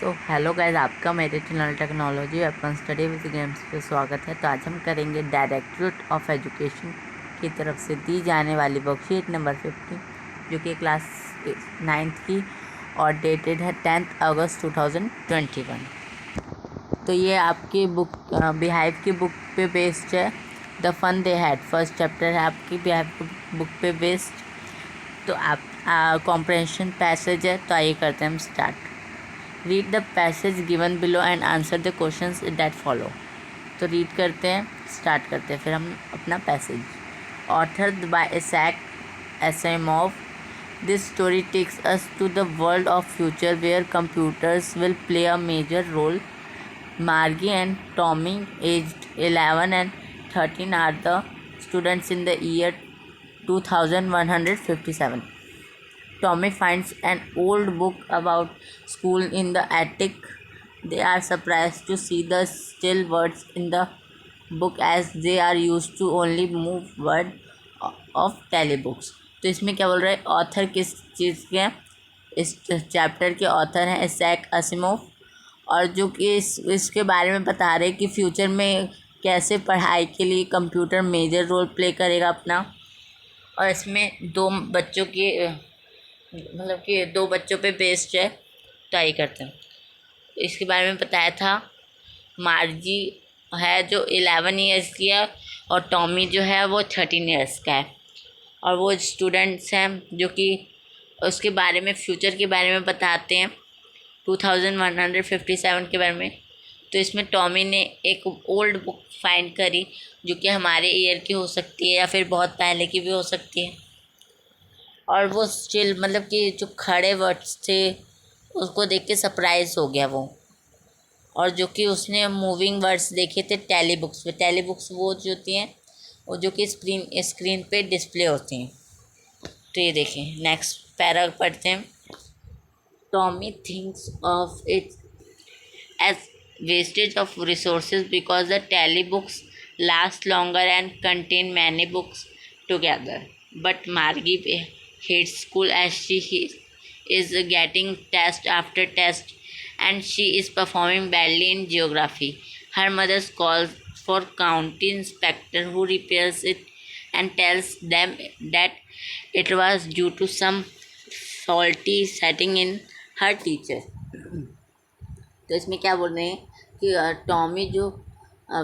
तो hello guys, आपका मेरे channel technology upon study with games पे स्वागत है। तो आज हम करेंगे डायरेक्टरेट ऑफ एजुकेशन की तरफ से दी जाने वाली वर्कशीट नंबर 50, जो कि क्लास 9th की और डेटेड है 10 अगस्त 2021। तो ये आपकी बुक बिहाइव की बुक पे बेस्ड है। The fun they had first chapter है आपकी बिहाइव की बुक पे बेस्ड। तो आप कॉम्प्रहेंशन पैसेज है, तो आइए करते हैं हम start. Read the passage given below and answer the questions that follow. तो रीड करते हैं, स्टार्ट करते हैं फिर हम अपना passage. Authored bye Isaac Asimov, this story takes us to the world of future where computers will play a major role. Margie and Tommy, aged 11 and 13, are the students in the year 2157. Tommy finds an old book about school in the attic. They are surprised to see the still words in the book as they are used to only move word of telebooks. तो इसमें क्या बोल रहा है, author किस चीज़ के हैं? इस चैप्टर के ऑथर हैं इसैक असिमोव, और जो कि इसके बारे में बता रहे कि फ्यूचर में कैसे पढ़ाई के लिए कंप्यूटर मेजर रोल प्ले करेगा अपना। और इसमें दो बच्चों पे बेस्ड है। तो आइए करते हैं। इसके बारे में बताया था। मार्जी है जो 11 ईयर्स की है और टॉमी जो है वो 13 ईयर्स का है, और वो स्टूडेंट्स हैं जो कि उसके बारे में फ्यूचर के बारे में बताते हैं 2157 के बारे में। तो इसमें टॉमी ने एक ओल्ड बुक फाइंड करी जो कि हमारे ईयर की हो सकती है या फिर बहुत पहले की भी हो सकती है, और वो स्टिल मतलब कि जो खड़े वर्ड्स थे उसको देख के सरप्राइज हो गया वो। और जो कि उसने मूविंग वर्ड्स देखे थे टैली बुक्स पे। टैली बुक्स वो जो होती हैं वो जो कि स्क्रीन पे डिस्प्ले होती हैं। तो ये देखें, नेक्स्ट पैरा पढ़ते हैं। Tommy thinks of it as wastage of resources because the telly books last longer and contain many books together, but Margie hates school as she is getting test after test and she is performing badly in geography. Her mother calls for county inspector who repairs it and tells them that it was due to some faulty setting in her teacher. तो इसमें क्या बोल रहे हैं कि Tommy जो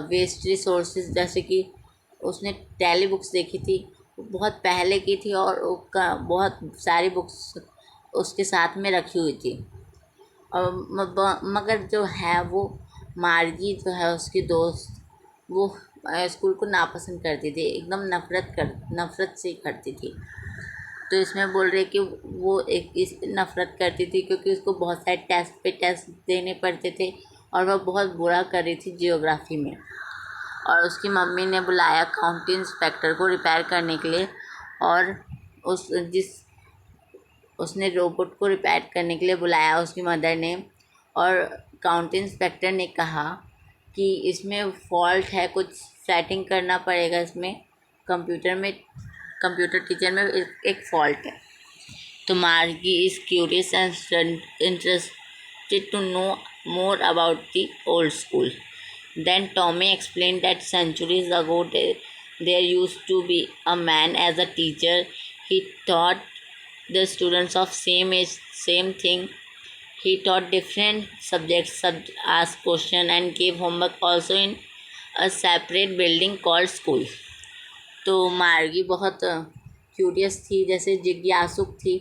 waste resources, जैसे कि उसने टैली बुक्स देखी थी, बहुत पहले की थी और उसका बहुत सारी बुक्स उसके साथ में रखी हुई थी। और मगर जो है वो मार्गी जो है उसकी दोस्त, वो स्कूल को नापसंद करती थी, एकदम नफ़रत से करती थी। तो इसमें बोल रहे कि वो इस नफ़रत करती थी क्योंकि उसको बहुत सारे टेस्ट देने पड़ते थे और वह बहुत बुरा कर रही थी जियोग्राफी में। और उसकी मम्मी ने बुलाया काउंटी इंस्पेक्टर को रिपेयर करने के लिए, और उसने रोबोट को रिपेयर करने के लिए बुलाया उसकी मदर ने। और काउंटी इंस्पेक्टर ने कहा कि इसमें फॉल्ट है, कुछ सेटिंग करना पड़ेगा इसमें, कंप्यूटर टीचर में एक फॉल्ट है। तो Margie is curious and interested to know more about the old school. Then Tommy explained that centuries ago there used to be a man as a teacher. He taught the students of same age, same thing. He taught different subjects, asked questions and gave homework also in a separate building called school. तो मार्गी बहुत curious थी, जैसे जिज्ञासुक थी,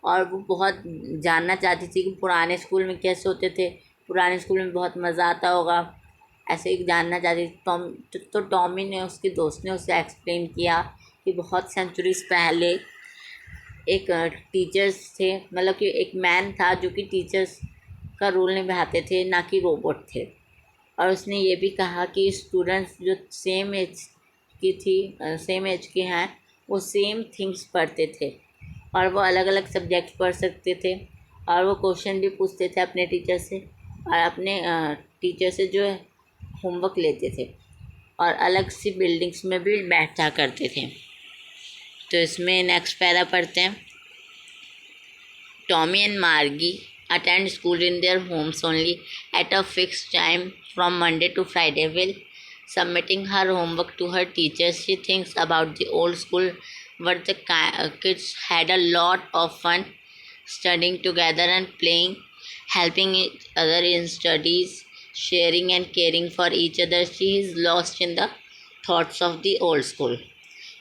और वो बहुत जानना चाहती थी कि पुराने स्कूल में कैसे होते थे, पुराने स्कूल में बहुत मज़ा आता होगा, ऐसे ही जानना चाहती थी। तो टॉमी ने, उसके दोस्त ने उसे एक्सप्लेन किया कि बहुत सेंचुरीज पहले एक टीचर्स थे, मतलब कि एक मैन था जो कि टीचर्स का रोल निभाते थे, ना कि रोबोट थे। और उसने ये भी कहा कि स्टूडेंट्स जो सेम एज के हैं वो सेम थिंग्स पढ़ते थे, और वो अलग अलग सब्जेक्ट पढ़ सकते थे, और वो क्वेश्चन भी पूछते थे अपने टीचर से, और अपने टीचर से जो है होमवर्क लेते थे, और अलग सी बिल्डिंग्स में भी बैठा करते थे। तो इसमें नेक्स्ट पैरा पढ़ते हैं। टॉमी एंड मार्गी attend school in their homes only at a fixed time from Monday to Friday. While submitting her homework to her teachers, she thinks about the old school where the kids had a lot of fun studying together and playing, helping each other in studies, sharing and caring for each other. She is lost in the thoughts of the old school.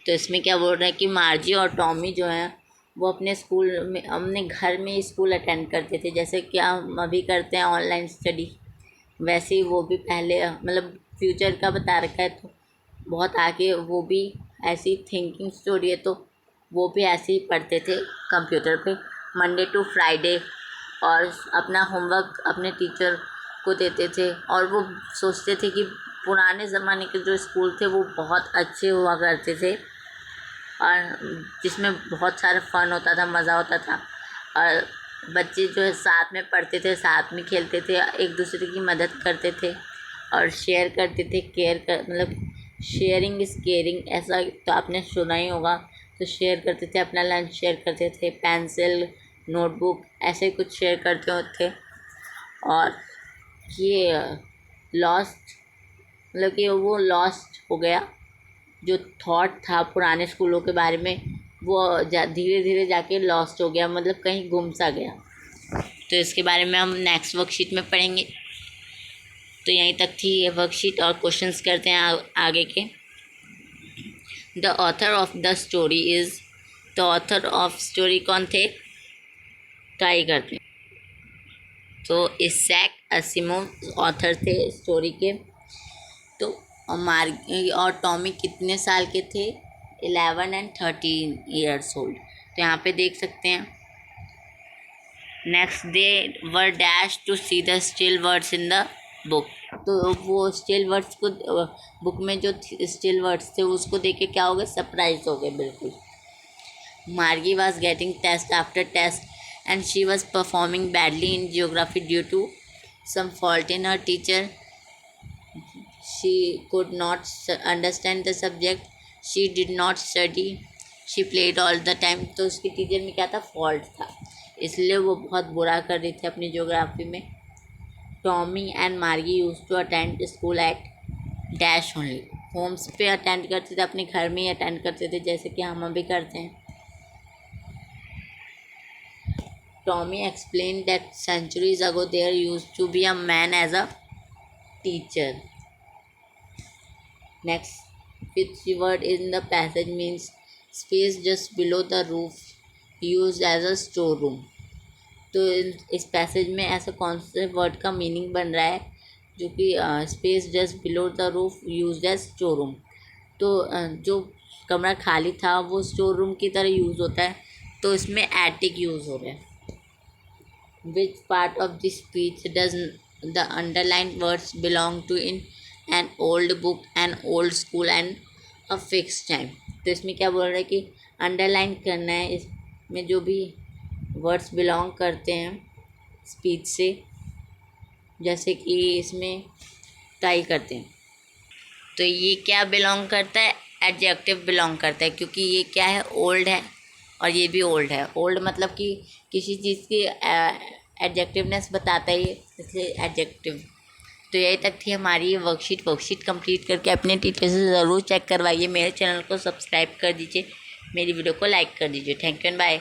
तो इसमें क्या बोल रहे हैं कि मार्जी और Tommy जो हैं वो अपने स्कूल में अपने घर में ही स्कूल अटेंड करते थे, जैसे कि हम अभी करते हैं ऑनलाइन स्टडी, वैसे ही वो भी पहले मतलब फ्यूचर का बता रखा है, तो बहुत आगे वो भी ऐसी थिंकिंग स्टोरी है, तो वो भी ऐसे ही पढ़ते थे कंप्यूटर पे मंडे टू फ्राइडे, और अपना होमवर्क अपने टीचर को देते थे। और वो सोचते थे कि पुराने ज़माने के जो स्कूल थे वो बहुत अच्छे हुआ करते थे, और जिसमें बहुत सारा फ़न होता था, मज़ा होता था, और बच्चे जो है साथ में पढ़ते थे, साथ में खेलते थे, एक दूसरे की मदद करते थे और शेयर करते थे। मतलब शेयरिंग इज़ केयरिंग, ऐसा तो आपने सुना ही होगा। तो शेयर करते थे, अपना लंच शेयर करते थे, पेंसिल, नोटबुक ऐसे कुछ शेयर करते होते। और ये लॉस्ट मतलब कि वो लॉस्ट हो गया, जो थॉट था पुराने स्कूलों के बारे में वो धीरे धीरे जाके लॉस्ट हो गया, मतलब कहीं गुम सा गया। तो इसके बारे में हम नेक्स्ट वर्कशीट में पढ़ेंगे। तो यहीं तक थी ये वर्कशीट, और क्वेश्चंस करते हैं आगे के। The author of the story is, the author of story कौन थे, ट्राई करते हैं। तो इसैक असिमोव ऑथर थे स्टोरी के। तो मार्गी और टॉमी कितने साल के थे, 11 and 13 years old। तो यहाँ पे देख सकते हैं। Next they were dash to see the still words in the book. तो वो स्टिल वर्ड्स को बुक में जो स्टिल वर्ड्स थे उसको देख के क्या हो गए, सरप्राइज हो गए बिल्कुल। Margie was getting test after test and she was performing badly in geography due to some fault in her teacher. She could not understand the subject. She did not study. She played all the time। तो उसकी teacher में क्या था, fault था, इसलिए वो बहुत बुरा कर रही थी अपनी ज्योग्राफी में। Tommy and Margie use to attend school at dash only. Homes पे अटेंड करते थे, अपने घर में ही अटेंड करते थे, जैसे कि हम अभी करते हैं। Tommy explain that centuries ago there use to be a man as a teacher. Next, fifth word in the passage means space just below the roof used as a storeroom। तो इस पैसेज में ऐसा कौन से word का meaning बन रहा है जो कि space just below the roof use as store room. तो जो कमरा खाली था वो स्टोर रूम की तरह यूज़ होता है, तो इसमें एटिक यूज़ हो रहा है। Which part of this speech does the underline words belong to in an old book, an old school and a fix time. तो इसमें क्या बोल रहा है कि अंडरलाइन करना है इसमें जो भी वर्ड्स बिलोंग करते हैं स्पीच से, जैसे कि इसमें ट्राई करते हैं। तो ये क्या बिलोंग करता है, एडजेक्टिव बिलोंग करता है, क्योंकि ये क्या है, ओल्ड है और ये भी ओल्ड है। ओल्ड मतलब कि किसी चीज़ की एडजेक्टिवनेस बताता है, इसलिए एडजेक्टिव। तो यही तक थी हमारी ये वर्कशीट कंप्लीट करके अपने टीचर से ज़रूर चेक करवाइए। मेरे चैनल को सब्सक्राइब कर दीजिए, मेरी वीडियो को लाइक कर दीजिए। Thank you and bye.